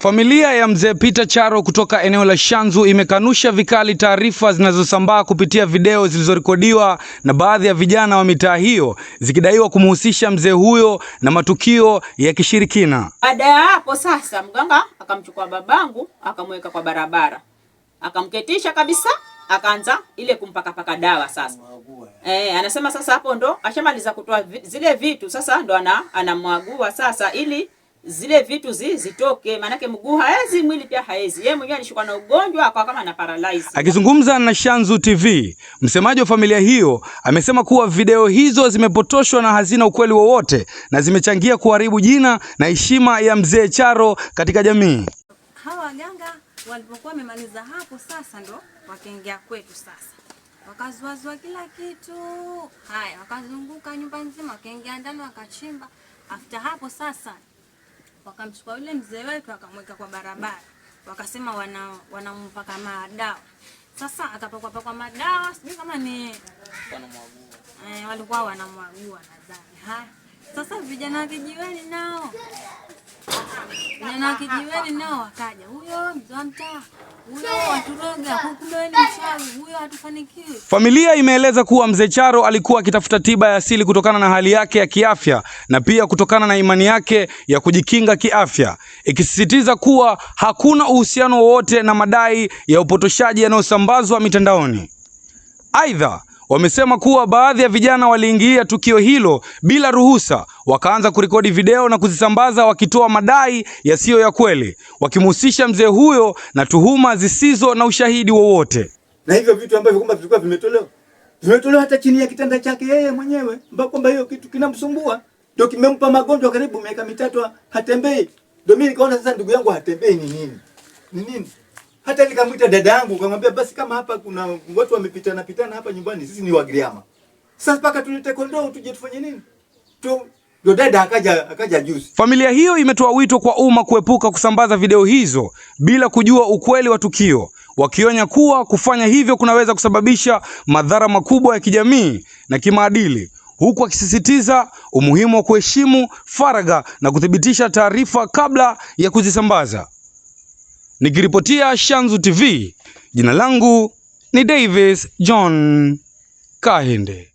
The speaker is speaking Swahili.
Familia ya mzee Peter Charo kutoka eneo la Shanzu imekanusha vikali taarifa zinazosambaa kupitia video zilizorekodiwa na baadhi ya vijana wa mitaa hiyo zikidaiwa kumhusisha mzee huyo na matukio ya kishirikina. Baada ya hapo sasa mganga akamchukua babangu akamweka kwa barabara. Akamketisha kabisa, akaanza ile kumpaka dawa sasa. Anasema sasa hapo ndo ashamaliza kutoa zile vitu, sasa ndo anamwagua sasa ili zile vitu zitoke, manake mguu haezi, mwili pia haezi. Yeye mwenyewe alishikwa na ugonjwa akawa kama na paralyze. Akizungumza na Shanzu TV, msemaji wa familia hiyo amesema kuwa video hizo zimepotoshwa na hazina ukweli wowote na zimechangia kuharibu jina na heshima ya mzee Charo katika jamii. Hawa waganga walipokuwa wamemaliza hapo sasa ndo wakaingia kwetu sasa. Wakazuazua kila kitu. Haya, wakazunguka nyumba nzima, wakaingia ndani wakachimba. After hapo sasa wakamchukua yule mzee wetu akamweka kwa barabara. Wakasema wanampaka madawa. Sasa akapakwa madawa, sijui kama ni walikuwa wanamwagua nadhani. Haya. Sasa vijana kijiweni nao wakaja. Huyo mzee wa mtaa, huyo waturoga, kumbe ni mchawi, huyo hatufanikiwi. Familia imeeleza kuwa mzee Charo alikuwa akitafuta tiba ya asili kutokana na hali yake ya kiafya na pia kutokana na imani yake ya kujikinga kiafya, ikisisitiza kuwa hakuna uhusiano wowote na madai ya upotoshaji yanayosambazwa mitandaoni. Aidha, wamesema kuwa baadhi ya vijana waliingilia tukio hilo bila ruhusa, wakaanza kurekodi video na kuzisambaza wakitoa madai yasiyo ya kweli, wakimhusisha mzee huyo na tuhuma zisizo na ushahidi wowote. Na hivyo vitu ambavyo kwamba vilikuwa vimetolewa hata chini ya kitanda chake yeye mwenyewe, mpaka kwamba hiyo kitu kinamsumbua, ndio kimempa magonjwa karibu miaka 3 hatembei. Ndio mimi nikaona sasa ndugu yangu hatembei ni nini? Hata nikamwita dada yangu kumwambia basi kama hapa kuna watu wamepitana hapa nyumbani, sisi ni Wagiriama. Sasa paka tulete kondoo tuje tufanye nini? Ndio dada akaja juzi. Familia hiyo imetoa wito kwa umma kuepuka kusambaza video hizo bila kujua ukweli wa tukio, wakionya kuwa kufanya hivyo kunaweza kusababisha madhara makubwa ya kijamii na kimaadili, huku akisisitiza umuhimu wa kuheshimu faragha na kuthibitisha taarifa kabla ya kuzisambaza. Nikiripotia Shanzu TV, jina langu ni Davis John Kahinde.